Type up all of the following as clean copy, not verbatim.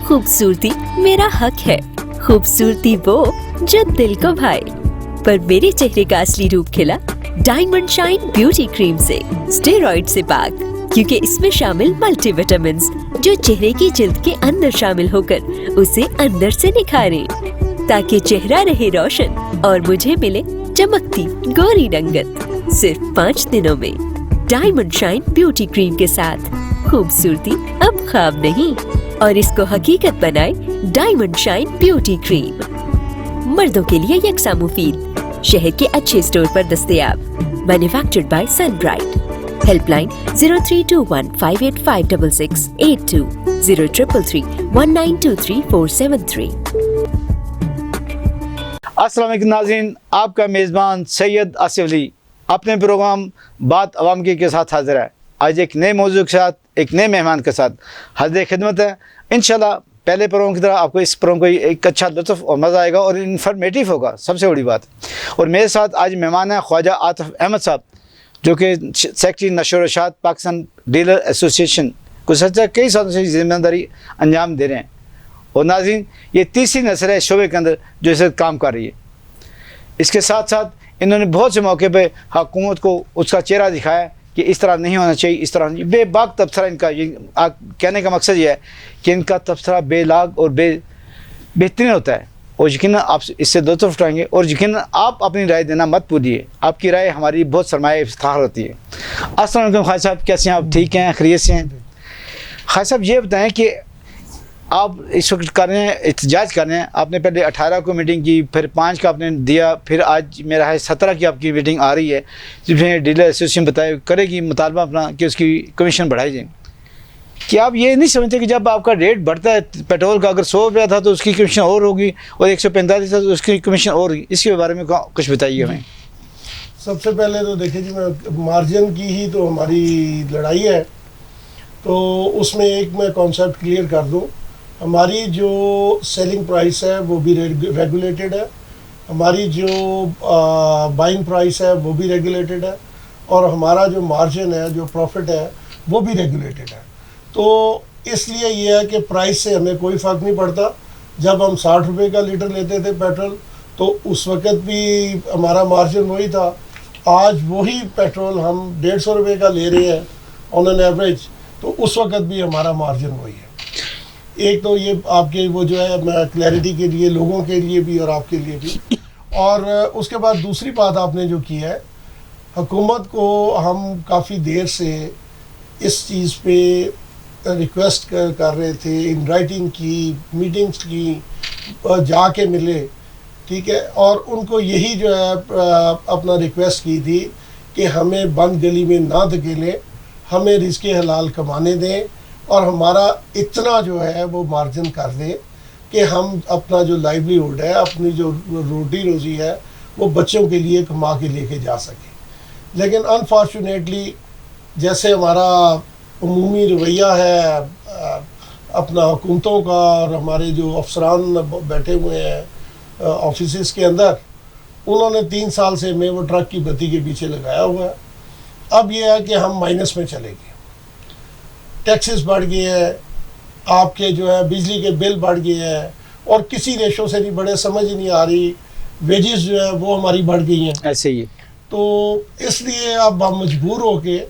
खूबसूरती मेरा हक है, खूबसूरती वो जो दिल को भाए। पर मेरे चेहरे का असली रूप खिला डायमंड शाइन ब्यूटी क्रीम से, स्टेरॉइड से पाक, क्योंकि इसमें शामिल मल्टीविटामिन्स जो चेहरे की जिल्द के अंदर शामिल होकर उसे अंदर से निखारें, ताकि चेहरा रहे रोशन और मुझे मिले चमकती गोरी रंगत। सिर्फ 5 दिनों में डायमंड शाइन ब्यूटी क्रीम के साथ खूबसूरती अब ख्वाब नहीं, और इसको हकीकत बनाए डायमंड शाइन ब्यूटी क्रीम। मर्दों के लिए यकसा मुफीद, शहर के अच्छे स्टोर पर दस्तयाब। Manufactured by Sunbright. हेल्पलाइन 0321585662, 033319234373। अस्सलाम वालेकुम नाज़रीन, आपका मेज़बान सैयद आसिफ अली अपने प्रोग्राम बात अवाम की के साथ हाजिर है। आज एक नए मौजू के साथ, एक नए मेहमान के साथ हाजिर खिदमत है। इंशाल्लाह पहले प्रोग्राम की तरह आपको इस प्रोग्राम को एक अच्छा लुत्फ़ और मज़ा आएगा और इन्फॉर्मेटिव होगा, सबसे बड़ी बात। और मेरे साथ आज मेहमान है ख्वाजा आतिफ अहमद साहब, जो कि सेक्रेटरी नशर इरशाद पाकिस्तान डीलर एसोसिएशन गुज़श्ता कई सालों से जिम्मेदारी अंजाम दे रहे हैं। और नाज़रीन, ये तीसरी नस्ल है शोबे के अंदर जो इस काम कर रही है। इसके साथ साथ इन्होंने बहुत से मौके पर हुकूमत को उसका चेहरा दिखाया कि इस तरह नहीं होना चाहिए, इस तरह नहीं। बेबाक तबसरा इनका, ये कहने का मकसद ये है कि इनका तबसरा बेलाग और बेहतरीन होता है। और यकीन आप इससे दो तरफ उठाएंगे, और यकीन आप अपनी राय देना मत भूलिए, आपकी राय हमारी बहुत सरमाया इफ्तार होती है। अस्सलाम वालेकुम ख्वाजा साहब, कैसे हैं आप? ठीक हैं, खैरियत से हैं? ख्वाजा साहब ये बताएं कि आप इस वक्त कर रहे हैं, एहतजाज कर रहे हैं। आपने पहले 18 को मीटिंग की, फिर 5 का आपने दिया, फिर आज मेरा है 17 की आपकी मीटिंग आ रही है, जिसमें डीलर एसोसिएशन बताए करेगी मुतालबा अपना कि उसकी कमीशन बढ़ाई जाए। कि आप ये नहीं समझते कि जब आपका रेट बढ़ता है पेट्रोल का, अगर 100 रुपया था तो उसकी कमीशन और होगी, और 145 था तो उसकी कमीशन और होगी? इसके बारे में कुछ बताइए हमें। सबसे पहले तो देखिए जी, मैं मार्जिन की ही तो हमारी लड़ाई है, तो उसमें एक मैं कॉन्सेप्ट क्लियर कर दूं। हमारी जो सेलिंग प्राइस है वो भी रेगुलेटेड है, हमारी जो बाइंग प्राइस है वो भी रेगुलेटेड है, और हमारा जो मार्जिन है, जो प्रॉफिट है, वो भी रेगुलेटेड है। तो इसलिए ये है कि प्राइस से हमें कोई फ़र्क नहीं पड़ता। जब हम 60 रुपये का लीटर लेते थे पेट्रोल, तो उस वक़्त भी हमारा मार्जिन वही था। आज वही पेट्रोल हम 150 रुपये का ले रहे हैं ऑन एन एवरेज, तो उस वक़्त भी हमारा मार्जिन वही है। एक तो ये आपके वो जो है, मैं क्लैरिटी के लिए, लोगों के लिए भी और आपके लिए भी। और उसके बाद दूसरी बात आपने जो की है, हुकूमत को हम काफ़ी देर से इस चीज़ पे रिक्वेस्ट कर रहे थे, इन राइटिंग की, मीटिंग्स की, जाके मिले, ठीक है। और उनको यही जो है अपना रिक्वेस्ट की थी कि हमें बंद गली में ना धकेलें, हमें रिज़्क़े हलाल कमाने दें, और हमारा इतना जो है वो मार्जिन कर दें कि हम अपना जो लाइवलीहुड है, अपनी जो रोटी रोज़ी है, वो बच्चों के लिए कमा के लेके जा सकें। लेकिन अनफॉर्चुनेटली जैसे हमारा उमूमी रवैया है अपना हुकूमतों का, और हमारे जो अफसरान बैठे हुए हैं ऑफिस के अंदर, उन्होंने 3 साल से हमें वो ट्रक की बत्ती के पीछे लगाया हुआ है। अब ये है कि हम माइनस में चले गए, टैक्सेस बढ़ गए हैं, आपके जो है बिजली के बिल बढ़ गए हैं, और किसी रेशो से नहीं बढ़े, समझ ही नहीं आ रही। वेजेस जो है वो हमारी बढ़ गई हैं ऐसे ही। तो इसलिए अब हम मजबूर हो के,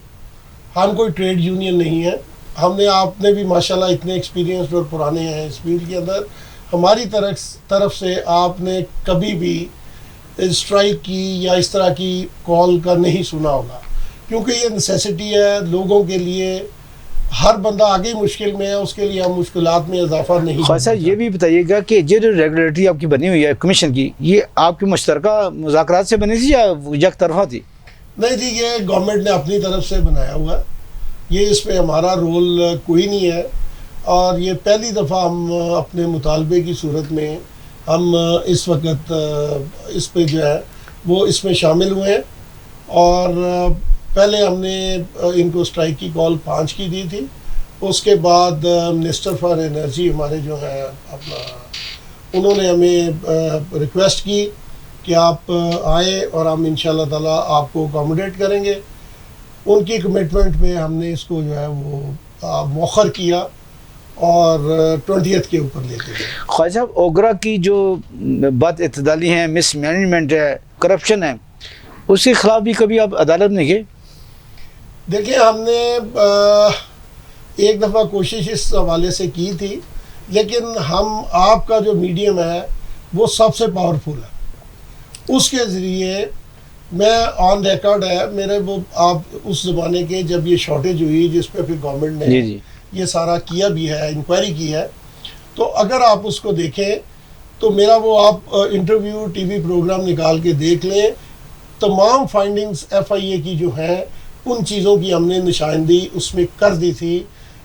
हम कोई ट्रेड यूनियन नहीं है, हमने, आपने भी माशाल्लाह इतने एक्सपीरियंस्ड और पुराने हैं इस फील्ड के अंदर, हमारी तरफ से आपने कभी भी स्ट्राइक की या इस तरह की कॉल का नहीं सुना होगा, क्योंकि ये नेसेसिटी है लोगों के लिए। हर बंदा आगे मुश्किल में है, उसके लिए हम मुश्किलात में इजाफा नहीं। ख़ासा ये भी बताइएगा कि ये जो रेगुलेटरी आपकी बनी हुई है कमीशन की, ये आपकी मुश्तरका मुज़ाकरात से बनी थी या एक तरफा थी? नहीं जी, ये गवर्नमेंट ने अपनी तरफ से बनाया हुआ है, ये इसमें हमारा रोल कोई नहीं है। और ये पहली दफ़ा हम अपने मुतालबे की सूरत में हम इस वक्त इस पे जो है वो इसमें शामिल हुए हैं। और पहले हमने इनको स्ट्राइक की कॉल 5 की दी थी, उसके बाद मिनिस्टर फॉर एनर्जी हमारे जो है अपना, उन्होंने हमें रिक्वेस्ट की कि आप आए और हम इंशाल्लाह ताला आपको अकोमोडेट करेंगे। उनकी कमिटमेंट पे हमने इसको जो है वो मौखर किया, और 20th के ऊपर लेके गए। ख्वाजा साहब, ओगरा की जो बदइतदाली है, मिसमैनेजमेंट है, करप्शन है, उसके खिलाफ भी कभी आप अदालत में गए? देखिए, हमने एक दफ़ा कोशिश इस हवाले से की थी, लेकिन आपका जो मीडियम है वो सबसे पावरफुल है। उसके ज़रिए मैं ऑन रिकॉर्ड है मेरे, वो आप उस ज़माने के जब ये शॉर्टेज हुई जिस पे फिर गवर्नमेंट ने ये सारा किया भी है, इंक्वायरी की है, तो अगर आप उसको देखें तो मेरा वो आप इंटरव्यू टीवी प्रोग्राम निकाल के देख लें, तमाम फाइंडिंग्स FIA की जो हैं उन चीज़ों की हमने निशानदी उसमें कर दी थी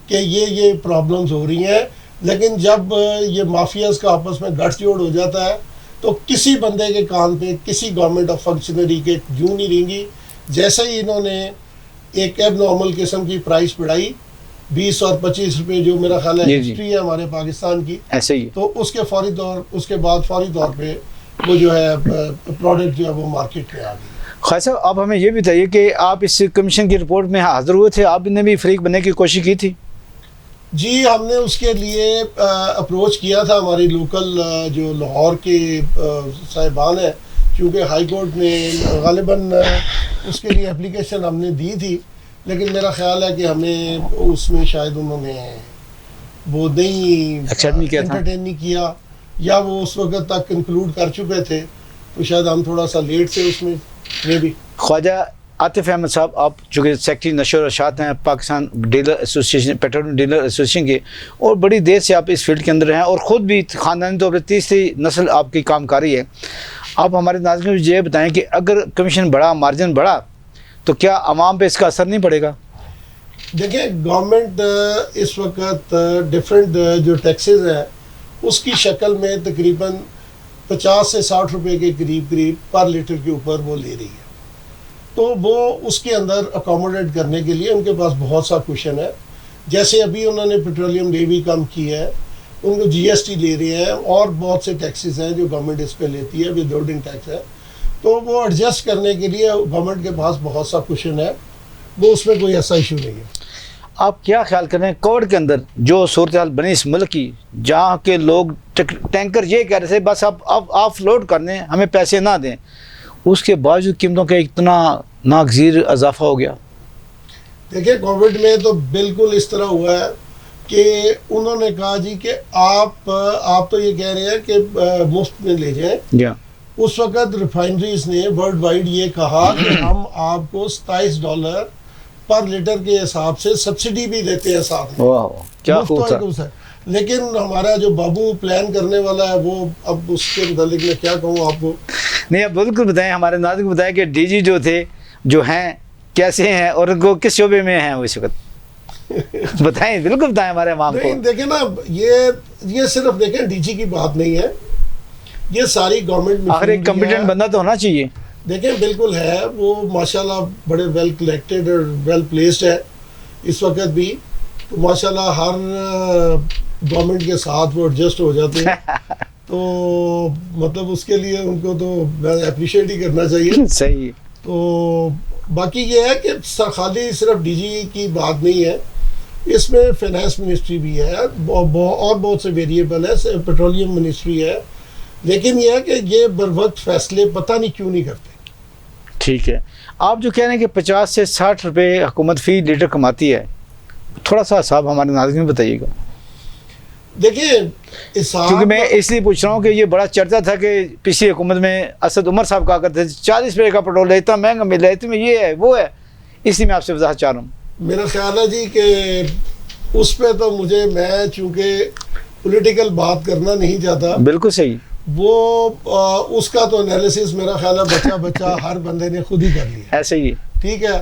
कि ये प्रॉब्लम्स हो रही हैं। लेकिन जब ये माफियाज़ का आपस में गठजोड़ हो जाता है तो किसी बंदे के कान पे किसी गवर्नमेंट ऑफ फंक्शनरी के जूं नहीं रहेंगी। जैसे ही इन्होंने एक एब नॉर्मल किस्म की प्राइस बढ़ाई 20 और 25 रुपए, जो मेरा ख्याल है हिस्ट्री है हमारे पाकिस्तान की, ऐसे ही, तो उसके बाद फौरी तौर पे वो जो है प्रोडक्ट जो है वो मार्केट में आ गई। ख्वाजा साहब, आप हमें ये बताइए कि आप इस कमीशन की रिपोर्ट में हाजिर हुए थे, आपने भी फरीक बनने की कोशिश की थी? जी, हमने उसके लिए अप्रोच किया था हमारी लोकल जो लाहौर के साहिबान हैं, क्योंकि हाई कोर्ट ने गालिबन उसके लिए एप्लीकेशन हमने दी थी, लेकिन मेरा ख्याल है कि हमें उसमें शायद उन्होंने वो नहीं एंटरटेन नहीं किया, या वो उस वक्त तक कंक्लूड कर चुके थे, तो शायद हम थोड़ा सा लेट से उसमें में भी। ख्वाजा आतिफ अहमद साहब, आप चूँकि सेक्रेटरी नशो और अशात हैं Pakistan dealer association, petroleum dealer association के, और बड़ी देर से आप इस फील्ड के अंदर हैं और ख़ुद भी ख़ानदानी तौर पर तीसरी नस्ल आपकी कामकारी है। आप हमारे नाज़रीन को ये बताएं कि अगर कमीशन बढ़ा, मार्जिन बढ़ा, तो क्या आवाम पे इसका असर नहीं पड़ेगा? देखिए, गवर्नमेंट इस वक्त डिफरेंट जो टैक्सेस हैं उसकी शक्ल में तकरीबन 50 से 60 रुपए के करीब पर लीटर के ऊपर वो ले रही है, तो वो उसके अंदर अकोमोडेट करने के लिए उनके पास बहुत सा क्वेश्चन है। जैसे अभी उन्होंने पेट्रोलियम लेवी कम की है, उनको GST ले रहे हैं, और बहुत से टैक्सेस हैं जो गवर्नमेंट इस पे लेती है, विदहोल्डिंग टैक्स है, तो वो एडजस्ट करने के लिए गवर्नमेंट के पास बहुत सा क्वेश्चन है, वो उसमें कोई ऐसा इशू नहीं है। आप क्या ख्याल कर रहे हैं कोविड के अंदर जो सूरत हाल बनी इस मुल्क की, जहाँ के लोग टैंकर ये कह रहे थे बस आप ऑफलोड कर दें, हमें पैसे ना दें, उसके बावजूद कीमतों का इतना नागज़ीर इजाफा हो गया? देखिए, कोविड में तो बिल्कुल इस तरह हुआ है कि उन्होंने कहा जी कि आप तो ये कह रहे हैं कि मुफ्त में ले जाएं। उस वक्त रिफाइनरीज ने वर्ल्ड वाइड ये कहा कि हम आपको $27 पर लीटर के हिसाब से सब्सिडी भी देते हैं साथ में। क्या खूब। लेकिन हमारा जो बाबू प्लान करने वाला है वो, अब उसके मुतालिक मैं क्या कहूँ आपको। नहीं, आप बिल्कुल बताएं, हमारे नाज़रीन को बताएं कि DG जो थे, जो हैं, कैसे हैं और उनको किस शोबे में हैं वो इस वक्त बताएं, बिल्कुल बताएं हमारे आवाम को। देखें ना, ये सिर्फ देखें DG की बात नहीं है, ये सारी गवर्नमेंट आखिर एक कॉम्पिटेंट बंदा तो होना चाहिए। देखें, बिल्कुल है, वो माशाल्लाह बड़े वेल कलेक्टेड और वेल प्लेस्ड है इस वक्त भी, तो माशाल्लाह हर गवर्नमेंट के साथ वो एडजस्ट हो जाते हैं तो मतलब उसके लिए उनको तो अप्रिशिएट ही करना चाहिए। सही। तो बाकी ये है कि खाली सिर्फ DG की बात नहीं है, इसमें फाइनेंस मिनिस्ट्री भी है और बहुत से वेरिएबल है, पेट्रोलियम मिनिस्ट्री है, लेकिन यह है कि ये बर वक्त फैसले पता नहीं क्यों नहीं करते। ठीक है, आप जो कह रहे हैं कि 50 से 60 रुपए हुकूमत फ़ी लीटर कमाती है, थोड़ा सा हिसाब हमारे नाज़रीन में बताइएगा। देखिए, क्योंकि मैं इसलिए पूछ रहा हूँ कि ये बड़ा चर्चा था कि पिछली हुकूमत में असद उमर साहब कहा करते थे 40 रुपये का पेट्रोल है, इतना महंगा मिल रहा है, इसमें ये है वो है, इसलिए मैं आपसे वजाहत चाह रहा हूँ। मेरा ख्याल है जी कि उस पर तो मैं चूँकि पॉलिटिकल बात करना नहीं चाहता। बिल्कुल सही। वो उसका तो एनालिसिस मेरा ख्याल है बच्चा हर बंदे ने खुद ही कर लिया। ऐसे ही ठीक है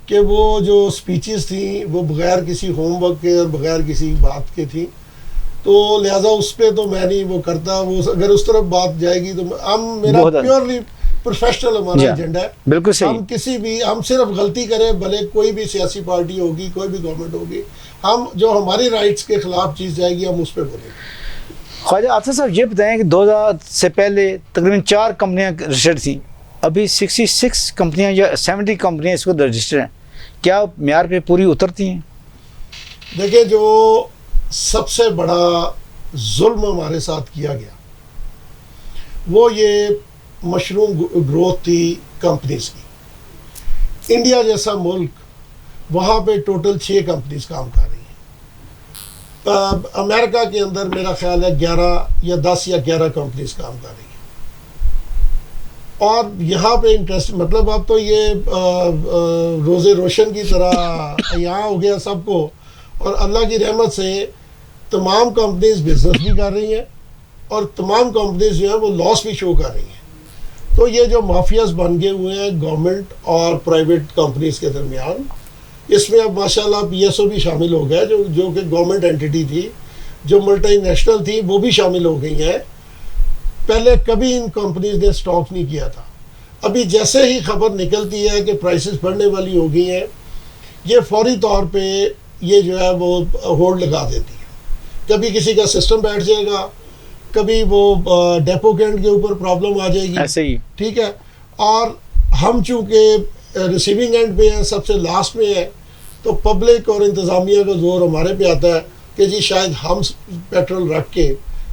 कि वो जो स्पीचेस थी वो बगैर किसी होमवर्क के और बगैर किसी बात के थी, तो लिहाजा उस पर तो मैं नहीं वो करता। वो अगर उस तरफ बात जाएगी तो मेरा प्योरली प्रोफेशनल हमारा एजेंडा है। बिल्कुल सही। हम सिर्फ गलती करें, भले कोई भी सियासी पार्टी होगी, कोई भी गवर्नमेंट होगी, हम जो हमारी राइट्स के खिलाफ चीज़ जाएगी हम उस पर बोलेंगे। ख्वाजा आतिफ साहब, ये बताएं कि 2000 से पहले तकरीबन 4 कंपनियां रजिस्टर्ड थी, अभी 66 कंपनियां या 70 कंपनियां इसको रजिस्टर हैं, क्या म्यार पे पूरी उतरती हैं? देखिए, जो सबसे बड़ा जुल्म हमारे साथ किया गया वो ये मशरूम ग्रोथ थी कंपनीज की। इंडिया जैसा मुल्क, वहाँ पे टोटल 6 कंपनीज काम कर रही हैं। अमेरिका के अंदर मेरा ख्याल है 11 या 10 या 11 कंपनीज काम कर रही हैं। और यहाँ पे इंटरेस्ट मतलब अब तो ये रोज़े रोशन की तरह यहाँ हो गया सबको, और अल्लाह की रहमत से तमाम कंपनीज बिजनेस भी कर रही हैं और तमाम कंपनीज जो है वो लॉस भी शो कर रही हैं। तो ये जो माफियाज बन गए हुए हैं गवर्नमेंट और प्राइवेट कंपनीज के दरमियान, इसमें अब माशाल्लाह PSO भी शामिल हो गया, जो कि गवर्नमेंट एंटिटी थी, जो मल्टीनेशनल थी वो भी शामिल हो गई हैं। पहले कभी इन कंपनीज ने स्टॉक नहीं किया था। अभी जैसे ही खबर निकलती है कि प्राइसेस बढ़ने वाली हो गई हैं, ये फौरी तौर पे ये जो है वो होल्ड लगा देती है। कभी किसी का सिस्टम बैठ जाएगा, कभी वो डेपो के एंड के ऊपर प्रॉब्लम आ जाएगी, ऐसे ही ठीक है। और हम चूँकि रिसीविंग एंड पे हैं, सबसे लास्ट में है, तो पब्लिक और इंतज़ामिया का जोर हमारे पे आता है कि जी शायद हम पेट्रोल रख के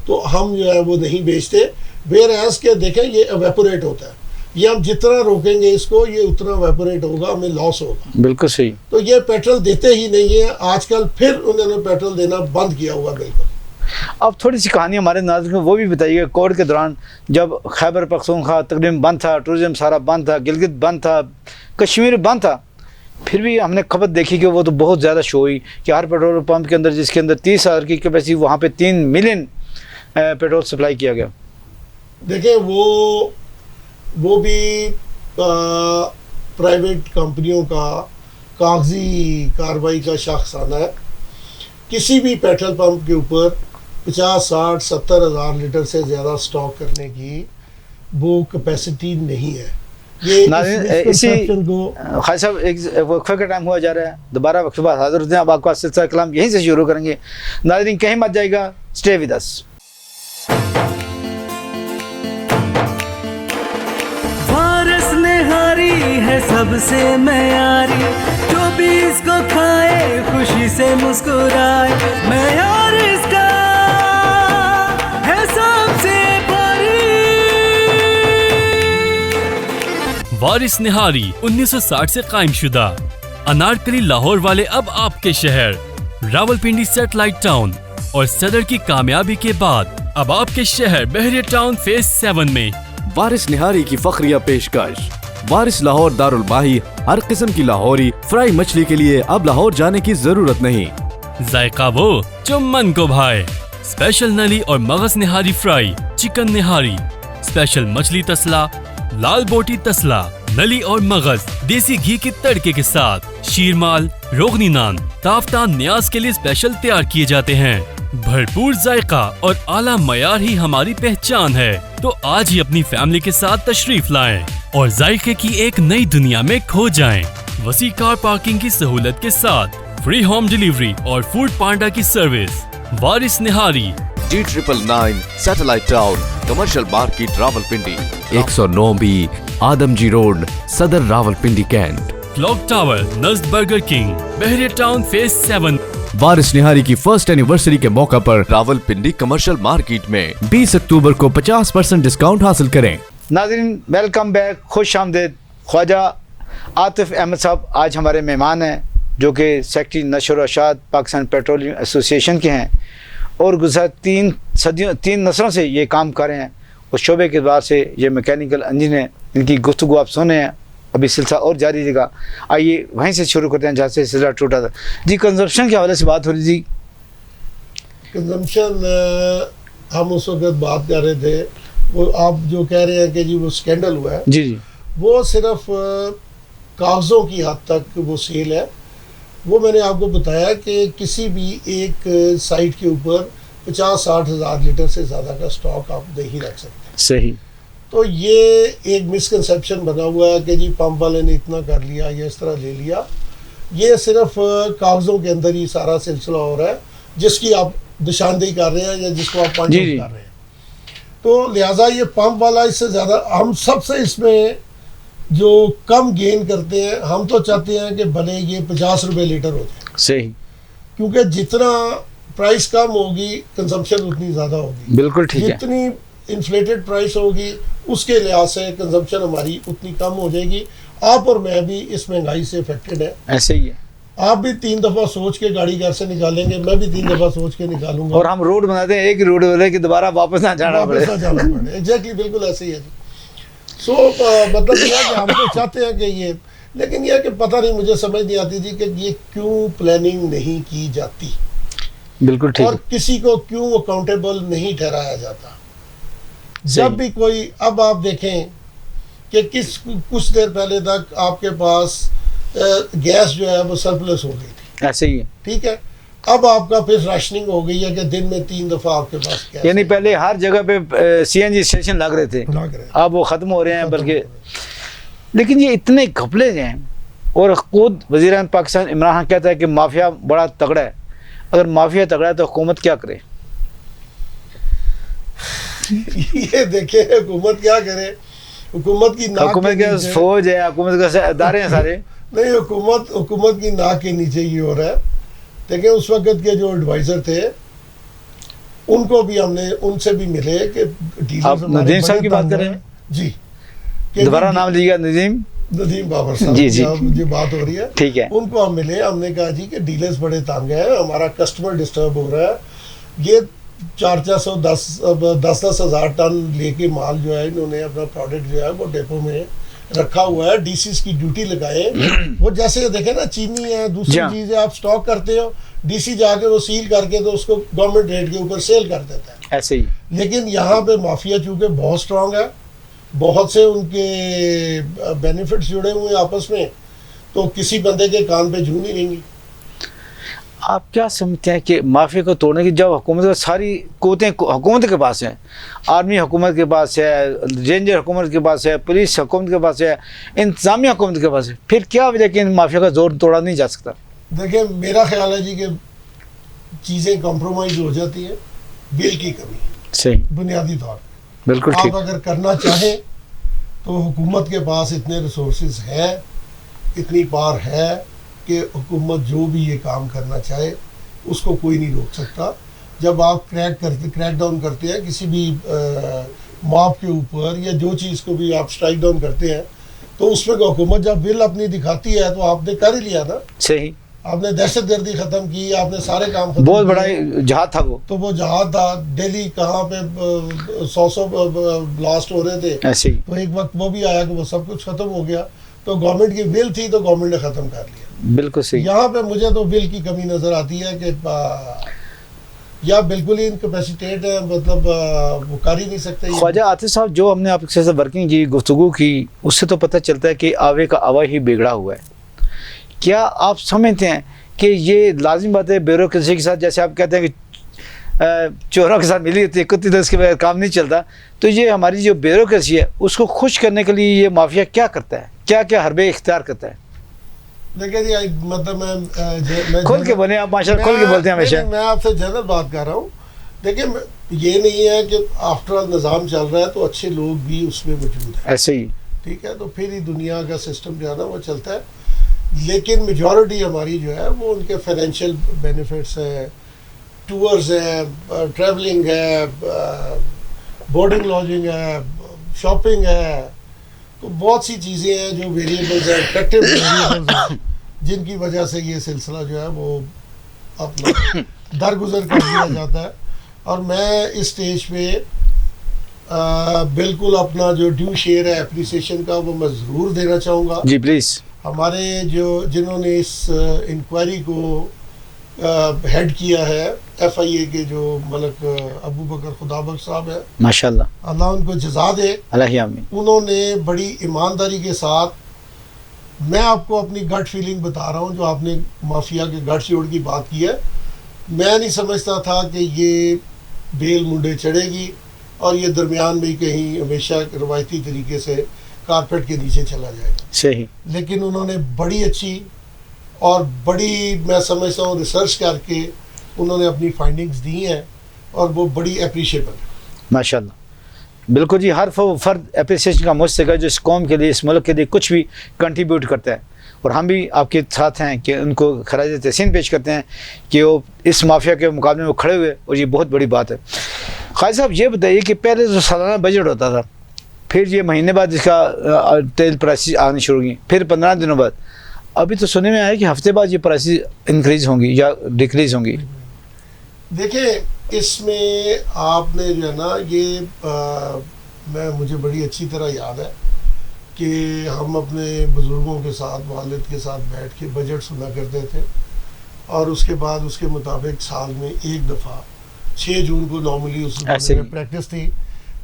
तो हम जो है वो नहीं बेचते। वेयर एज के देखें ये एवेपोरेट होता है, ये हम जितना रोकेंगे इसको ये उतना एवेपोरेट होगा, हमें लॉस होगा। बिल्कुल सही। तो ये पेट्रोल देते ही नहीं है आजकल, फिर उन्होंने पेट्रोल देना बंद किया हुआ बिल्कुल। अब थोड़ी सी कहानी हमारे नाज़रीन को वो भी बताइएगा। कोविड के दौरान जब खैबर पख्तूनख्वा तकरीबन बंद था, टूरिज़्म सारा बंद था, गिलगित बंद था, कश्मीर बंद था, फिर भी हमने खबर देखी कि वो तो बहुत ज़्यादा शो हुई कि हर पेट्रोल पंप के अंदर जिसके अंदर 30,000 की कैपेसिटी, वहाँ पे 3 मिलियन पेट्रोल सप्लाई किया गया। देखिए वो भी प्राइवेट कंपनियों का कागजी कार्रवाई का शख्साना है। किसी भी पेट्रोल पंप के ऊपर 50, 60, 70 हज़ार लीटर से ज़्यादा स्टॉक करने की वो कैपेसिटी नहीं है। ये इसी खान साहब एक वक्फे का टाइम हुआ जा रहा है, दोबारा वक्फे बाद हाजिर होते हैं। अब आपका सिलसिला कलाम यहीं से शुरू करेंगे। नाज़रीन कहीं मत जाएगा, स्टे विद अस। वारिस निहारी है सबसे मयारी, जो भी इसको खाए खुशी से मुस्कुराए। मयार इसका है सबसे भारी। वारिस निहारी 1960 से कायम शुदा अनारकली लाहौर वाले अब आपके शहर रावलपिंडी सैटेलाइट टाउन और सदर की कामयाबी के बाद अब आपके शहर बहरिया टाउन फेज 7 में वारिस निहारी की फखरिया पेशकश। वारिस लाहौर दारुल बाही हर किस्म की लाहौरी फ्राई मछली के लिए अब लाहौर जाने की जरूरत नहीं। जायका वो जो मन को भाए। स्पेशल नली और मगज निहारी फ्राई, चिकन निहारी, स्पेशल मछली तसला, लाल बोटी तसला, नली और मगज देसी घी के तड़के के साथ, शीरमाल, रोगनी नान, ताफ्तान न्याज के लिए स्पेशल तैयार किए जाते हैं। भरपूर जायका और आला मयार ही हमारी पहचान है। तो आज ही अपनी फैमिली के साथ तशरीफ लाएं और जायके की एक नई दुनिया में खो जाएं। वसी कार पार्किंग की सहूलत के साथ फ्री होम डिलीवरी और फूड पांडा की service. Waris Nihari D999 Satellite Town Commercial Market Rawalpindi, 109B Adamjee Road Saddar Rawalpindi Cantt. Clock Tower नज़द Burger King Bahria Town Phase 7। Waris Nihari की फर्स्ट एनिवर्सरी के मौका पर रावलपिंडी कमर्शियल मार्केट में 20 अक्टूबर को 50% डिस्काउंट हासिल करें। नाज़रीन वेलकम बैक, खुश आमदेद। ख्वाजा आतिफ अहमद साहब आज हमारे मेहमान हैं, जो कि सेक्रेटरी नशर व अशात पाकिस्तान पेट्रोलियम एसोसिएशन के हैं और गुज़श्ता 3 नस्लों से ये काम कर रहे हैं। उस शोबे के बाद से ये मैकेनिकल इंजीनियर हैं। इनकी गुफ्तगू आप सुने हैं, अभी सिलसिला और जारी रहेगा। आइए वहीं से शुरू करते हैं जहाँ से सिलसिला टूटा था। जी कंजम्पशन के हवाले से बात हो रही थी। कंजम्पशन हम उस वक्त बात कर रहे थे, वो आप जो कह रहे हैं कि जी वो स्कैंडल हुआ है, जी जी, वो सिर्फ कागज़ों की हद तक वो सेल है। वो मैंने आपको बताया कि किसी भी एक साइट के ऊपर 50-60 हज़ार लीटर से ज़्यादा का स्टॉक आप नहीं रख सकते। सही। तो ये एक मिसकंसेप्शन बना हुआ है कि जी पंप वाले ने इतना कर लिया या इस तरह ले लिया। ये सिर्फ कागज़ों के अंदर ही सारा सिलसिला हो रहा है, जिसकी आप निशानदेही कर रहे हैं या जिसको आप पॉइंट आउट कर रहे हैं। तो लिहाजा ये पंप वाला इससे ज़्यादा हम सबसे इसमें जो कम गेन करते हैं, हम तो चाहते हैं कि भले ये 50 रुपये लीटर हो जाए। सही। क्योंकि जितना प्राइस कम होगी, कंजम्पशन उतनी ज़्यादा होगी। बिल्कुल ठीक है। जितनी इन्फ्लेटेड प्राइस होगी उसके लिहाज से कंजम्पशन हमारी उतनी कम हो जाएगी। आप और मैं भी इस महंगाई से अफेक्टेड है। ऐसे ही है। आप भी 3 दफ़ा सोच के गाड़ी घर से निकालेंगे, मैं भी 3 दफ़ा सोच के निकालूंगा। और हम रोड बनाते हैं, एक ही रोड बोले कि दोबारा वापस ना जाना पड़े। एग्जैक्टली, बिल्कुल ऐसे ही है जी। सो मतलब यह है कि हम तो चाहते हैं कि ये, लेकिन यह कि पता नहीं, मुझे समझ नहीं आती थी कि ये क्यों प्लानिंग नहीं की जाती बिल्कुल ठीक और है। किसी को क्यों अकाउंटेबल नहीं ठहराया जाता। जब भी कोई, अब आप देखें कि कुछ देर पहले तक आपके पास गैस जो है वो सरप्लस हो गई थी, ऐसे ही है। ठीक है। अब आपका फिर राशनिंग हो गई है कि दिन में 3 दफ़ा आपके पास गैस यानी पहले हर जगह पे सीएनजी स्टेशन लग रहे थे, लग रहे हैं। अब वो ख़त्म हो रहे हैं। बल्कि लेकिन ये इतने घपले हैं, और खुद वज़ीर-ए-आज़म पाकिस्तान इमरान खान कहता है कि माफिया बड़ा तगड़ा है। अगर माफिया तगड़ा है तो हुकूमत क्या करे? ये देखे हुकूमत क्या करे, हुकूमत की नाक हुकूमत के नीचे- फौज है, हुकूमत के अदारे हैं सारे। नहीं, हुकूमत की नाक के नीचे ही हो रहा है। देखिए उस वक्त के जो एडवाइज़र थे उनको भी हमने, उनसे भी मिले कि डीलर्स आप हमारे नदीम साहब बड़े की बात तंग कर रहे हैं। हैं? जी, कि दोबारा नाम लीजिएगा। नदीम बाबर साहब जी, जी। जो बात हो रही है, ठीक है। उनको हम मिले, हमने कहा जी कि डीलर्स बड़े तंग हैं, हमारा कस्टमर डिस्टर्ब हो रहा है। ये 400-10 हज़ार टन लेके माल जो है इन्होंने अपना प्रोडक्ट जो है वो डेपो में रखा हुआ है, डीसीस की ड्यूटी लगाए। वो जैसे देखे ना, चीनी है, दूसरी जी। चीज़ें आप स्टॉक करते हो, डीसी जाके वो सील करके तो उसको गवर्नमेंट रेट के ऊपर सेल कर देता है। ऐसे ही। लेकिन यहाँ पे माफिया चूँकि बहुत स्ट्रांग है, बहुत से उनके बेनिफिट्स जुड़े हुए हैं आपस में, तो किसी बंदे के कान पे जू नहीं रहेंगी। आप क्या समझते हैं कि माफिया को तोड़ने की जब हुकूमत को सारी कुव्वतें हुकूमत के पास हैं, आर्मी हुकूमत के पास है, रेंजर हुकूमत के पास है, पुलिस हुकूमत के पास है, इंतजामिया हुकूमत के पास है, फिर क्या वजह कि इन माफिया का जोर तोड़ा नहीं जा सकता? देखिए मेरा ख्याल है जी कि चीज़ें कॉम्प्रोमाइज़ हो जाती हैं, बिल की कमी, सही, बुनियादी तौर पर। बिल्कुल आप ठीक। अगर करना चाहें तो हुकूमत के पास इतने रिसोर्सेज हैं, इतनी पावर है कि हुकूमत जो भी ये काम करना चाहे उसको कोई नहीं रोक सकता। जब आप क्रैक डाउन करते हैं किसी भी मॉब के ऊपर या जो चीज़ को भी आप स्ट्राइक डाउन करते हैं, तो उसमें हुकूमत जब बिल अपनी दिखाती है तो आपने कर ही लिया ना। सही, आपने दहशतगर्दी ख़त्म की, आपने सारे काम खत्म बहुत बड़ा किए। जहाद था वो। तो वो जहाज था, दिल्ली कहाँ पे 100 ब्लास्ट हो रहे थे, ऐसे ही, तो एक वक्त वो भी आया कि वो सब कुछ खत्म हो गया। तो गवर्नमेंट की बिल थी तो गवर्नमेंट ने ख़त्म कर लिया। बिल्कुल सही। यहाँ पे मुझे तो बिल की कमी नज़र आती है कि या बिल्कुल ही इनकैपेसिटेट है, मतलब वो कर ही नहीं सकते। ख्वाजा आतिफ साहब, जो हमने आपके साथ वर्किंग की, गुफ्तगू की, उससे तो पता चलता है कि आवे का आवा ही बिगड़ा हुआ है। क्या आप समझते हैं कि ये लाजिम बात है ब्यूरोक्रेसी के साथ, जैसे आप कहते हैं कि चोरों के साथ मिली होती है कुत्ती, तो इसके बगैर काम नहीं चलता, तो ये हमारी जो ब्यूरोक्रेसी है उसको खुश करने के लिए ये माफिया क्या करता है, क्या क्या हरबे इख्तियार करता है? देखिए जी, मतलब मैं खोल के बोले आप, माशाल्लाह खोल के बोलते हैं हमेशा। मैं आपसे जनरल बात कर रहा हूँ। देखिए ये नहीं है कि आफ्टर ऑल निज़ाम चल रहा है तो अच्छे लोग भी उसमें मौजूद हैं, ऐसे ही, ठीक है, तो फिर ही दुनिया का सिस्टम जो है ना वो चलता है। लेकिन मेजॉरिटी हमारी जो है वो उनके फाइनेंशियल बेनिफिट्स हैं, टूर्स हैं, ट्रैवलिंग है, बोर्डिंग लॉजिंग है, शॉपिंग है, तो बहुत सी चीज़ें हैं जो वेरिएबल्स हैं, इफेक्टिव वेरिएबल्स हैं, जिनकी वजह से ये सिलसिला जो है वो अपना दरगुजर कर दिया जाता है। और मैं इस स्टेज पे बिल्कुल अपना जो ड्यू शेयर है एप्रिसिएशन का वो मैं ज़रूर देना चाहूँगा। जी प्लीज़। हमारे जिन्होंने इस इंक्वायरी को हेड किया है, FIA के जो मलक अबू बकर खुदाबख्श साहब है, माशाल्लाह, अल्लाह उनको जज़ा दे। अल्लाह आमीन। उन्होंने बड़ी ईमानदारी के साथ, मैं आपको अपनी गट फीलिंग बता रहा हूँ, जो आपने माफिया के गट जोड़ की बात की है, मैं नहीं समझता था कि ये बेल मुंडे चढ़ेगी और ये दरमियान में कहीं हमेशा रवायती तरीके से कारपेट के नीचे चला जाएगा। सही। लेकिन उन्होंने बड़ी अच्छी और बड़ी, मैं समझता हूँ, रिसर्च करके उन्होंने अपनी फाइंडिंग्स दी हैं और वो बड़ी अप्रिशिएबल है। माशाल्लाह, बिल्कुल जी। हर फर्द अप्रिसिएशन का मुस्तहिक है जो इस कौम के लिए, इस मुल्क के लिए कुछ भी कंट्रीब्यूट करता है। और हम भी आपके साथ हैं कि उनको खराज तहसीन पेश करते हैं कि वो इस माफिया के मुकाबले में खड़े हुए, और ये बहुत बड़ी बात है। खालिद साहब ये बताइए कि पहले जो सालाना बजट होता था, फिर ये महीने बाद इसका तेल प्राइसेस आनी शुरू हुई, फिर 15 दिनों बाद, अभी तो सुनने में आया कि हफ्ते बाद ये प्राइसेस इंक्रीज़ होंगी या डिक्रीज़ होंगी। देखिए, इसमें आपने जो है ना ये मुझे बड़ी अच्छी तरह याद है कि हम अपने बुज़ुर्गों के साथ, वालिद के साथ बैठ के बजट सुना करते थे, और उसके बाद उसके मुताबिक साल में एक दफ़ा 6 जून को नॉर्मली उस में प्रैक्टिस थी,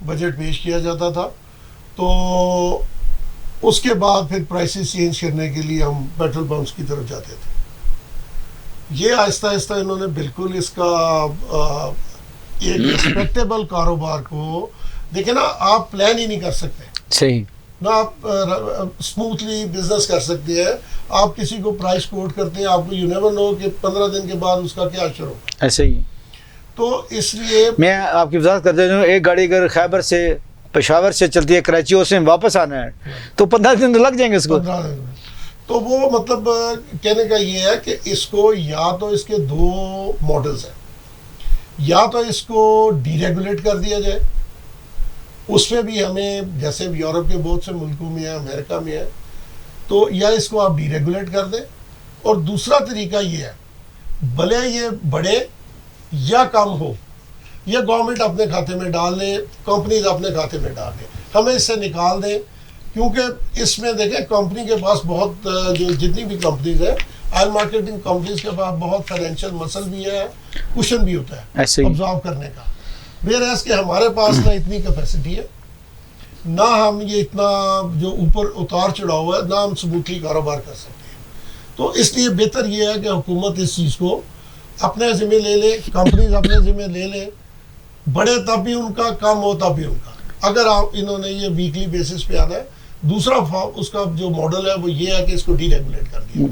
बजट पेश किया जाता था। तो उसके बाद फिर प्राइसेस चेंज करने के लिए हम पेट्रोल पंप्स की तरफ जाते थे। ये आहिस्ता आहिस्ता इन्होंने बिल्कुल इसका एक रिस्पेक्टेबल कारोबार को, देखे ना, आप प्लान ही नहीं कर सकते, सही ना आप स्मूथली बिजनेस कर सकते हैं। आप किसी को प्राइस कोट करते हैं, आपको यू नेवर नो कि 15 दिन के बाद उसका क्या शुरू, ऐसे ही। तो इसलिए मैं आपकी वजाहत कर देता हूँ, एक गाड़ी अगर खैबर से, पेशावर से चलती है कराची, उसमें वापस आना है तो 15 दिन तो लग जाएंगे उसको। 15 दिन। तो वो मतलब कहने का ये है कि इसको या तो इसके 2 मॉडल्स हैं, या तो इसको डीरेगुलेट कर दिया जाए, उसमें भी हमें जैसे यूरोप के बहुत से मुल्कों में है, अमेरिका में है, तो या इसको आप डीरेगुलेट कर दें। और दूसरा तरीका ये है, भले ये बढ़े या कम हो, ये गवर्नमेंट अपने खाते में डाल दें, कंपनीज अपने खाते में डाल दें, हमें इससे निकाल दें। क्योंकि इसमें देखें, कंपनी के पास बहुत जो जितनी भी कंपनीज है, ऑयल मार्केटिंग कंपनीज के पास बहुत फाइनेंशियल मसल भी है, कुशन भी होता है ऑब्जॉर्व करने का। वेयरएज़ कि हमारे पास ना इतनी कैपेसिटी है, ना हम ये इतना जो ऊपर उतार चढ़ाव है, ना हम स्मूथली कारोबार कर सकते हैं। तो इसलिए बेहतर ये है कि हुकूमत इस चीज़ को अपने ज़िम्मे ले ले, कंपनीज अपने ज़िम्मे ले ले, बड़े तब भी उनका, कम हो तब भी उनका। अगर आप इन्होंने ये वीकली बेसिस पे आना है। दूसरा उसका जो मॉडल है वो ये है कि इसको डीरेगुलेट कर दिया।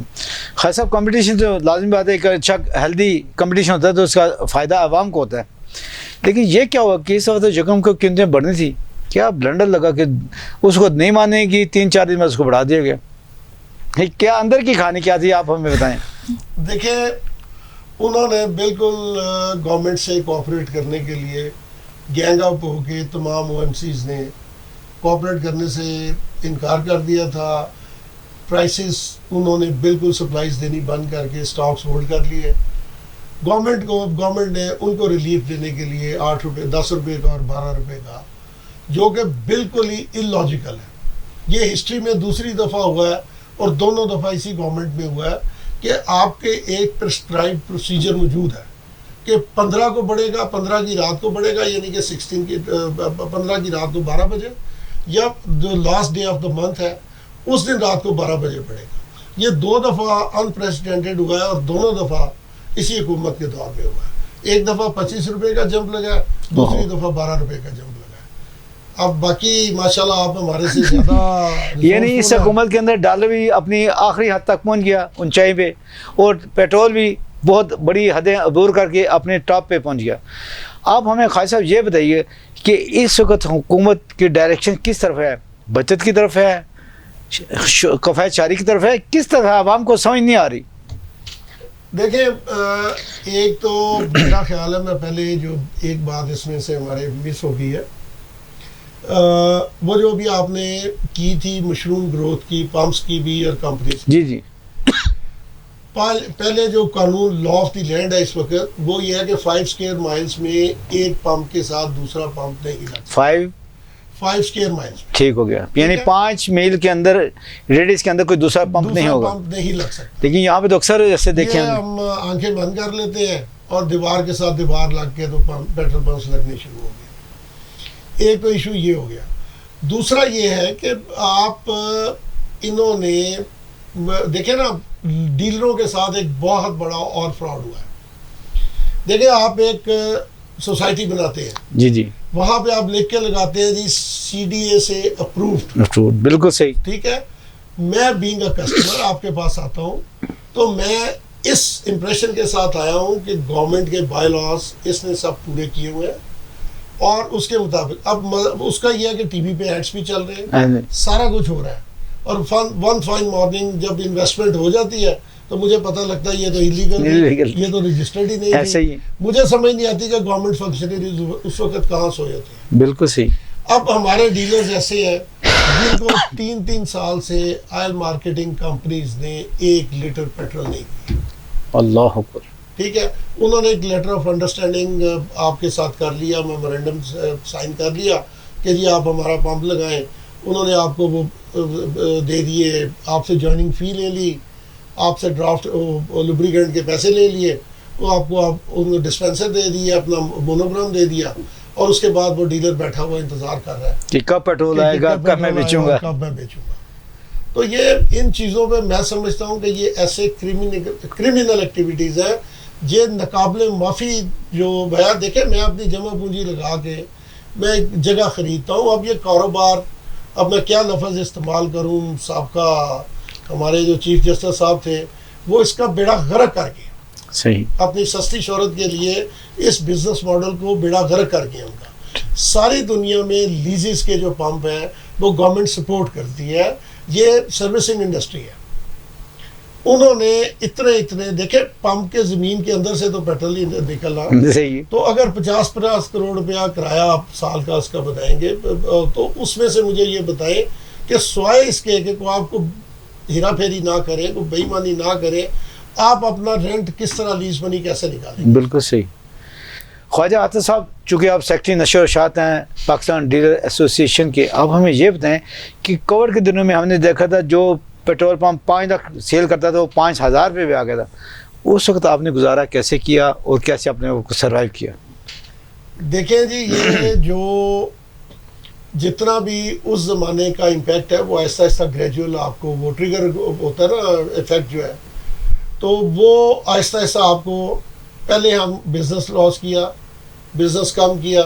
खालिद साहब, कंपटीशन तो लाजमी बात है, एक अच्छा हेल्दी कंपटीशन होता है तो उसका फ़ायदा आवाम को होता है, लेकिन ये क्या हुआ कि इस वक्त जगह को कीमतें बढ़नी थी, क्या ब्लंडर लगा कि उसको नहीं माने कि 3-4 दिन में उसको बढ़ा दिया गया। क्या अंदर की कहानी क्या थी, आप हमें बताएं। देखिए, उन्होंने बिल्कुल गवर्नमेंट से कोऑपरेट करने के लिए गैंग अप होके तमाम OMCs ने कोऑपरेट करने से इनकार कर दिया था। प्राइसेस उन्होंने बिल्कुल सप्लाईज देनी बंद करके स्टॉक्स होल्ड कर लिए। गवर्नमेंट ने उनको रिलीफ देने के लिए 8 रुपये, 10 रुपये का और 12 रुपये का, जो कि बिल्कुल ही इलॉजिकल है। ये हिस्ट्री में दूसरी दफ़ा हुआ है और दोनों दफ़ा इसी गवर्नमेंट में हुआ है कि आपके एक प्रिस्क्राइब प्रोसीजर मौजूद है कि 15 को बढ़ेगा, 15 की रात को बढ़ेगा, यानी कि 15 की रात को 12 बजे, या जो last day of the month है उस दिन रात को 12 बजे बढ़ेगा। ये 2 दफ़ा अनप्रेसिडेंटेड हुआ है और दोनों दफ़ा इसी हुकूमत के दौर में हुआ है। एक दफ़ा 25 रुपये का जंप लगा, दूसरी दफ़ा 12 रुपये का जंप लगा। अब बाकी माशाल्लाह आप हमारे से ज़्यादा यानी इस हुकूमत के अंदर डॉलर भी अपनी आखिरी हद तक पहुंच गया, ऊंचाई पे, और पेट्रोल भी बहुत बड़ी हदें अबूर करके अपने टॉप पे पहुंच गया। आप हमें खालिद साहब ये बताइए कि इस वक्त हुकूमत की डायरेक्शन किस तरफ है, बचत की तरफ है, कफ़ायत शारी की तरफ है, किस तरफ है, आवाम को समझ नहीं आ रही। देखिए, एक तो मेरा ख्याल है, मैं पहले जो एक बात इसमें से हमारे मिस हो गई है, वो जो भी आपने की थी मशरूम ग्रोथ की, पंप्स की भी और कंपनीज। जी जी। पहले जो कानून लॉ ऑफ द लैंड है इस वक्त, वो ये है कि 5 स्क्वायर माइल्स में एक पंप के साथ दूसरा पंप नहीं लगता। 5 स्क्वायर माइल्स ठीक हो गया, यानी 5 मील के अंदर रेडियस के अंदर कोई दूसरा पंप नहीं होगा, पंप नहीं लग सकता। लेकिन यहाँ पे तो अक्सर ऐसे देखें हम आंखें बंद कर लेते हैं और दीवार के साथ दीवार लग के तो पेट्रोल पंप्स लगने शुरू हो गए। एक तो इशू ये हो गया। दूसरा ये है कि आप इन्होंने देखे ना, डीलरों के साथ एक बहुत बड़ा और फ्रॉड हुआ है। देखिए, आप एक सोसाइटी बनाते हैं, जी जी, वहाँ पे आप लिख के लगाते हैं जी CDA से अप्रूव्ड, बिल्कुल सही, ठीक है। मैं बीइंग अ कस्टमर आपके पास आता हूँ तो मैं इस इम्प्रेशन के साथ आया हूँ कि गवर्नमेंट के बाय लॉज इसने सब पूरे किए हुए हैं और उसके मुताबिक अब उसका यह है कि टीवी पे एड्स भी चल रहे हैं, सारा कुछ हो रहा है, और वन फाइन मॉर्निंग जब इन्वेस्टमेंट हो जाती है तो मुझे पता लगता है ये तो इलीगल Illegal। ये तो रजिस्टर्ड ही नहीं ऐसे थी। ही। मुझे समझ नहीं आती कि गवर्नमेंट फंक्शनरीज उस वक्त कहाँ सोए होते हैं। बिल्कुल सही। अब हमारे डीलर्स ऐसे हैं जिनको 3-3 साल से ऑयल मार्केटिंग कंपनीज ने 1 लीटर पेट्रोल नहीं दी। अल्लाह अकबर। ठीक है, उन्होंने एक लेटर ऑफ अंडरस्टैंडिंग आपके साथ कर लिया, मेमोरेंडम साइन कर लिया कि जी आप हमारा पंप लगाएं। उन्होंने आपको वो दे दिए, आपसे जॉइनिंग फ़ी ले ली, आपसे ड्राफ्ट लुब्रिकेंट के पैसे ले लिए, वो आपको उनको डिस्पेंसर दे दिए, अपना मोनोग्राम दे दिया, और उसके बाद वो डीलर बैठा हुआ इंतज़ार कर रहा है कि कब पेट्रोल आएगा, कब मैं बेचूंगा। कब मैं बेचूंगा। तो ये इन चीज़ों पे मैं समझता हूँ कि ये ऐसे क्रिमिनल एक्टिविटीज़ हैं ये नाकाबिले माफ़ी। जो भैया देखे, मैं अपनी जमा पूंजी लगा के मैं एक जगह ख़रीदता हूँ, अब ये कारोबार, अब मैं क्या लफ्ज़ इस्तेमाल करूँ, साबका हमारे जो चीफ जस्टिस साहब थे वो इसका बेड़ा गर्क कर गए सही। अपनी सस्ती शोहरत के लिए इस बिज़नेस मॉडल को बेड़ा गर्क कर गए उनका। सारी दुनिया में लीजेस के जो पंप हैं वो गवर्नमेंट सपोर्ट करती है, ये सर्विसिंग इंडस्ट्री है। उन्होंने इतने देखे पंप के ज़मीन के अंदर से तो पेट्रोल ही निकल रहा, सही। तो अगर 50 करोड़ रुपया किराया आप साल का उसका बताएंगे तो उसमें से मुझे ये बताएं कि स्वाय इसके कि को आपको हेरा फेरी ना करें, कोई बेईमानी ना करें, आप अपना रेंट किस तरह लीज मनी कैसे निकालेंगे। बिल्कुल सही। ख्वाजा आतिफ साहब, चूँकि आप सेक्रेटरी नशो और शात हैं पाकिस्तान डीलर एसोसिएशन के, अब हमें ये बताएं कि कोविड के दिनों में हमने देखा था जो पेट्रोल पंप 5 लाख सेल करता था वो 5,000 रुपये पे आ गया था। उस वक्त आपने गुजारा कैसे किया और कैसे अपने को सर्वाइव किया? देखें जी, ये जो जितना भी उस ज़माने का इम्पैक्ट है वो ऐसा ऐसा ग्रेजुअल आपको वो ट्रिगर होता है ना, इफेक्ट जो है, तो वो आहिस्ता आहिस्ता आपको, पहले हम बिज़नेस लॉस किया, बिज़नेस कम किया,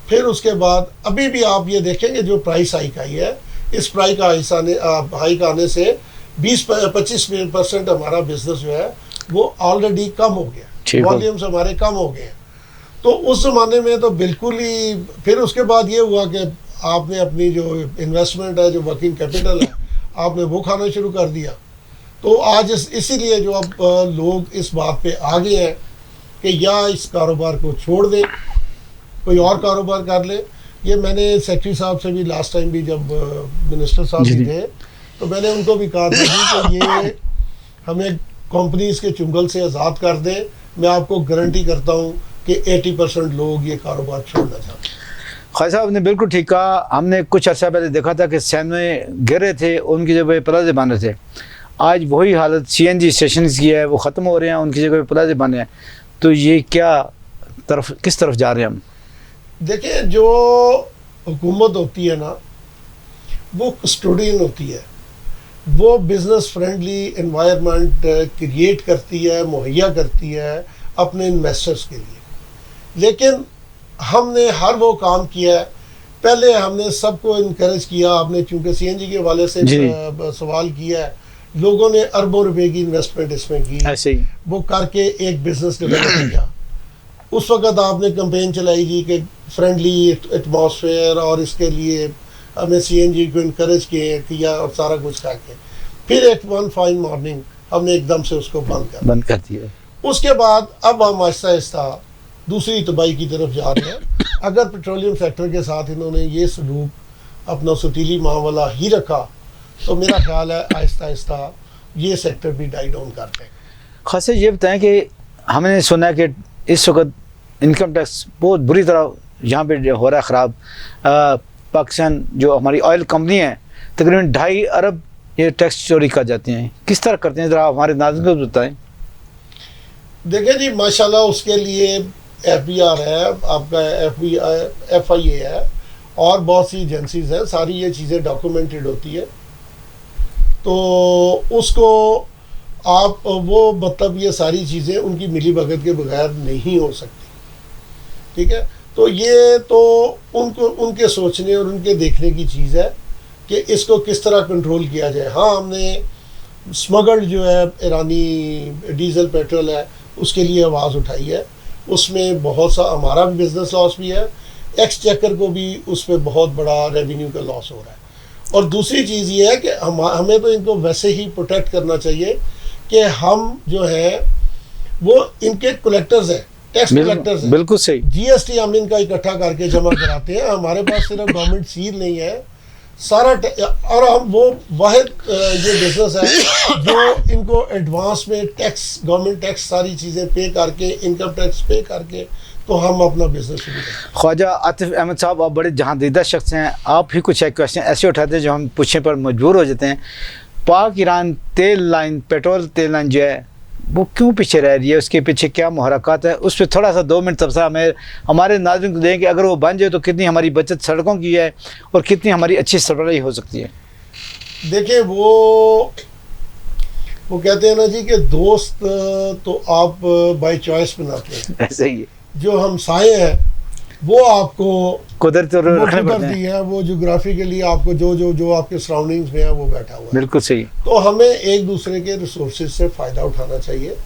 फिर उसके बाद अभी भी आप ये देखेंगे जो प्राइस हाइक आई है, इस प्राइस का हाइक आने से 20-25% हमारा बिज़नेस जो है वो ऑलरेडी कम हो गया, वॉल्यूम्स हमारे कम हो गए हैं। तो उस ज़माने में तो बिल्कुल ही, फिर उसके बाद ये हुआ कि आपने अपनी जो इन्वेस्टमेंट है, जो वर्किंग कैपिटल है, आपने वो खाना शुरू कर दिया। तो आज इसीलिए जो अब लोग इस बात पे आ गए हैं कि या इस कारोबार को छोड़ दें, कोई और कारोबार कर ले। ये मैंने सेक्रेटरी साहब से भी लास्ट टाइम भी जब मिनिस्टर साहब भी थे तो मैंने उनको भी कहा था कि ये हमें कंपनीज के चुंगल से आज़ाद कर दें। मैं आपको गारंटी करता हूँ कि 80% लोग ये कारोबार छोड़ना चाहते हैं। ख्वाजा साहब ने बिल्कुल ठीक कहा। हमने कुछ अर्सा पहले देखा था कि सैनवे गिरे थे, उनकी जगह प्लाजे बन रहे थे। आज वही हालत CNG स्टेशन की है, वो ख़त्म हो रहे हैं, उनकी जगह प्लाजे बने हैं। तो ये किस तरफ जा रहे हैं हम? देखिए, जो हुकूमत होती है ना, वो कस्टोडियन होती है, वो बिज़नेस फ्रेंडली एनवायरनमेंट क्रिएट करती है, मुहैया करती है अपने इन्वेस्टर्स के लिए। लेकिन हमने हर वो काम किया है, पहले हमने सबको इनकरेज किया। आपने चूँकि CNG के हवाले से सवाल किया है, लोगों ने अरबों रुपए की इन्वेस्टमेंट इसमें की, ऐसे ही वो करके एक बिज़नेस डेवलप किया। उस वक़्त आपने कैंपेन चलाई जी कि फ्रेंडली एटमॉस्फेयर, और इसके लिए हमें CNG को इनकरेज किया और सारा कुछ करके फिर एक वन फाइन मॉर्निंग हमने एकदम से उसको बंद कर दिया। उसके बाद अब हम आहिस्ता आहिस्ता दूसरी तबाही की तरफ जा रहे हैं। अगर पेट्रोलियम सेक्टर के साथ इन्होंने ये सलूक अपना सुतीली माँ वाला ही रखा तो मेरा ख्याल है आहिस्ता आहिस्ता ये सेक्टर भी डाई डाउन कर देगा। खास ये बताएं कि हमने सुना है कि इस वक्त इनकम टैक्स बहुत बुरी तरह यहाँ पे हो रहा है ख़राब। पाकिस्तान जो हमारी ऑयल कंपनी है तकरीबन 2.5 अरब ये टैक्स चोरी कर जाती हैं। किस तरह करते हैं, ज़रा हमारे नाज़रीन को बताएं। देखिए जी, माशाल्लाह उसके लिए FBR है, आपका FIA है और बहुत सी एजेंसीज हैं, सारी ये चीज़ें डॉक्यूमेंटेड होती है। तो उसको आप वो मतलब ये सारी चीज़ें उनकी मिली भगत के बगैर नहीं हो सकती, ठीक है। तो ये तो उनके सोचने और उनके देखने की चीज़ है कि इसको किस तरह कंट्रोल किया जाए। हाँ, हमने स्मगल्ड जो है ईरानी डीजल पेट्रोल है उसके लिए आवाज़ उठाई है, उसमें बहुत सा हमारा भी बिज़नेस लॉस भी है, एक्सचेकर को भी उस पर बहुत बड़ा रेवेन्यू का लॉस हो रहा है। और दूसरी चीज़ ये है कि हमें तो इनको वैसे ही प्रोटेक्ट करना चाहिए कि हम जो है वो इनके कलेक्टर्स हैं, टैक्स कलेक्टर्स हैं। बिल्कुल सही। जीएसटी हम इनका इकट्ठा करके जमा कराते हैं। हमारे पास सिर्फ गवर्नमेंट सील नहीं है, सारा और हम वो वाहिद ये बिजनेस है जो इनको एडवांस में टैक्स, गवर्नमेंट टैक्स सारी चीज़ें पे करके, इनकम टैक्स पे करके तो हम अपना बिजनेस शुरू करें। ख्वाजा आतिफ अहमद साहब, आप बड़े जहांदीदा शख्स हैं। आप ही कुछ एक क्वेश्चन ऐसे उठाते हैं जो हम पूछने पर मजबूर हो जाते हैं। पाक ईरान तेल लाइन, पेट्रोल तेल लाइन जो है वो क्यों पीछे रह रही है? उसके पीछे क्या मुहरक़ात है? उस पर थोड़ा सा 2 मिनट तबसरा हमें हमारे नाज़रीन को दें कि अगर वो बन जाए तो कितनी हमारी बचत सड़कों की है और कितनी हमारी अच्छी सरबराही हो सकती है। देखिए वो कहते हैं ना जी कि दोस्त तो आप बाय चॉइस बनाते हैं, ऐसे ही है। जो हमसाए हैं वो आपको कुदरत रखने पड़ते दी हैं। है, वो जोग्राफिकली आपको जो आपके सराउंडिंग्स में है वो बैठा हुआ है। बिल्कुल सही। तो हमें एक दूसरे के रिसोर्सेज से फ़ायदा उठाना चाहिए।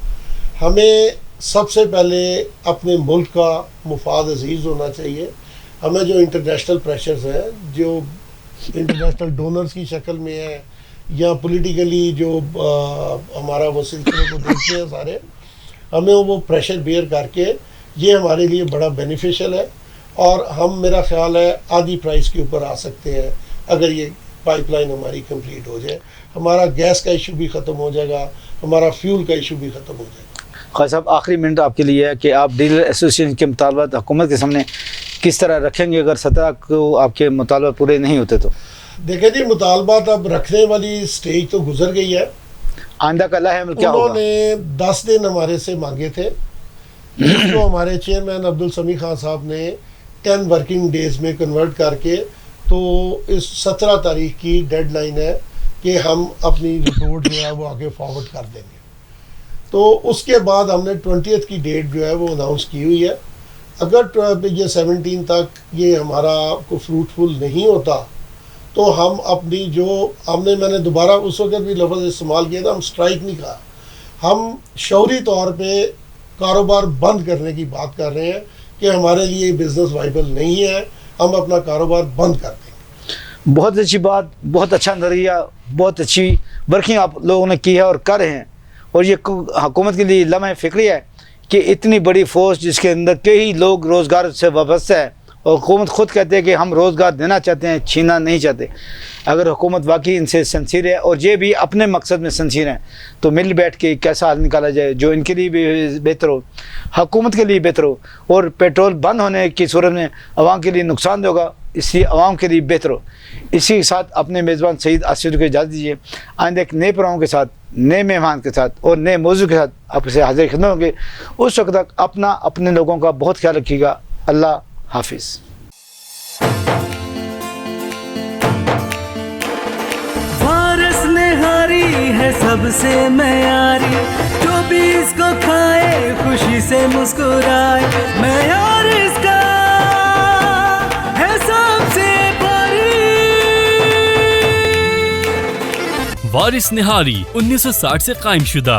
हमें सबसे पहले अपने मुल्क का मुफाद अजीज़ होना चाहिए। हमें जो इंटरनेशनल प्रेशर्स हैं, जो इंटरनेशनल डोनर्स की शक्ल में है या पॉलिटिकली जो हमारा वो सिलसिले को देखते हैं सारे, हमें वो प्रेशर बेयर करके ये हमारे लिए बड़ा बेनिफिशियल है। और हम, मेरा ख्याल है, आधी प्राइस के ऊपर आ सकते हैं अगर ये पाइपलाइन हमारी कंप्लीट हो जाए। हमारा गैस का इशू भी ख़त्म हो जाएगा, हमारा फ्यूल का इशू भी ख़त्म हो जाएगा। ख्वाजा साहब, आखिरी मिनट आपके लिए है कि आप डीलर एसोसिएशन के मुतालबात हुकूमत के सामने किस तरह रखेंगे अगर 17 को आपके मुतालबा पूरे नहीं होते तो? देखें जी, मुतालबात अब रखने वाली स्टेज तो गुजर गई है। आइंदा का लाहे क्या होगा? उन्होंने 10 दिन हमारे से मांगे थे, जिसको हमारे चेयरमैन अब्दुल समी खान साहब ने 10 वर्किंग डेज़ में कन्वर्ट करके, तो इस 17 तारीख की डेडलाइन है कि हम अपनी रिपोर्ट जो है वो आगे फॉरवर्ड कर देंगे। तो उसके बाद हमने 20th की डेट जो है वो अनाउंस की हुई है। अगर ये 17 तक ये हमारा को फ्रूटफुल नहीं होता तो हम अपनी जो मैंने दोबारा उस वक्त भी लफ्ज़ इस्तेमाल किया था, हम स्ट्राइक नहीं कहा, हम शौरी तौर पे कारोबार बंद करने की बात कर रहे हैं कि हमारे लिए बिज़नेस वाइबल नहीं है, हम अपना कारोबार बंद कर देंगे। बहुत अच्छी बात, बहुत अच्छा नज़रिया, बहुत अच्छी वर्किंग आप लोगों ने की है और कर रहे हैं। और ये हुकूमत के लिए लम्हा फ़िक्री है कि इतनी बड़ी फोर्स जिसके अंदर कई लोग रोज़गार से वाबस्ता है और हुकूमत ख़ुद कहते हैं कि हम रोज़गार देना चाहते हैं, छीनना नहीं चाहते। अगर हुकूमत वाकई इनसे सिंसियर है और ये भी अपने मकसद में सिंसियर हैं तो मिल बैठ के कैसा हल निकाला जाए जो इनके लिए भी बेहतर हो, हुकूमत के लिए बेहतर हो और पेट्रोल बंद होने की सूरत में आवाम के लिए नुकसान होगा, इसलिए आवाम के लिए बेहतर हो। इसी के साथ अपने मेज़बान सईद आसिफ को इजाज़त दीजिए। आइंदा एक नए प्रोग्राम के साथ, नए मेहमान के साथ और नए मौजू के साथ आपसे हाजिर खिदमत होंगे। उस वक्त तक अपने लोगों का बहुत ख्याल रखिएगा। अल्लाह हाफिज़। वारिस निहारी है सबसे मयारी, जो भी इसको खाए खुशी से मुस्कुराए। मयार इसका है सबसे भारी। वारिस निहारी 1960 से कायम शुदा।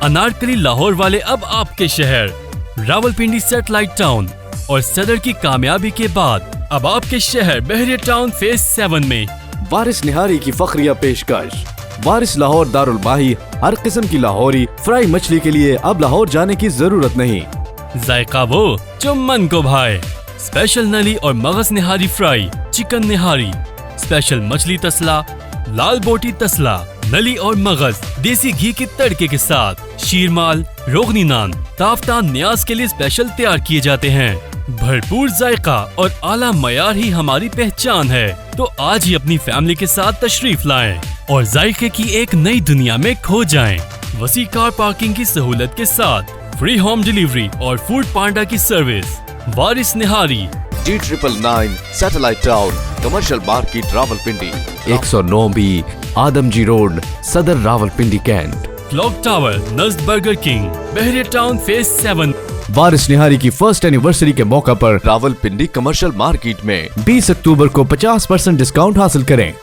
अनारकली लाहौर वाले अब आपके शहर, रावलपिंडी सैटेलाइट टाउन और सदर की कामयाबी के बाद अब आपके शहर बहरिया टाउन फेज 7 में वारिस निहारी की फखरिया पेशकश। वारिस लाहौर दारुल बाही हर किस्म की लाहौरी फ्राई मछली के लिए अब लाहौर जाने की जरूरत नहीं। जायका वो जो मन को भाए। स्पेशल नली और मगज निहारी फ्राई, चिकन निहारी, स्पेशल मछली तसला, लाल बोटी तसला, नली और मगज देसी घी के तड़के के साथ, शीरमाल, रोगनी नान, ताफ्तान न्याज के लिए स्पेशल तैयार किए जाते हैं। भरपूर जायका और आला मयार ही हमारी पहचान है। तो आज ही अपनी फैमिली के साथ तशरीफ लाएं और जायके की एक नई दुनिया में खो जाएं। वसी कार पार्किंग की सहूलत के साथ फ्री होम डिलीवरी और फूड पांडा की service. Waris Nihari, G999 Satellite Town, Commercial Market Rawalpindi, 109B Adamjee Road, Saddar Rawalpindi Cantt. Clock Tower नज़द Burger King, Bahria Town Phase 7। Waris Nihari की फर्स्ट एनिवर्सरी के मौका पर रावलपिंडी कमर्शियल मार्केट में 20 अक्टूबर को 50% डिस्काउंट हासिल करें।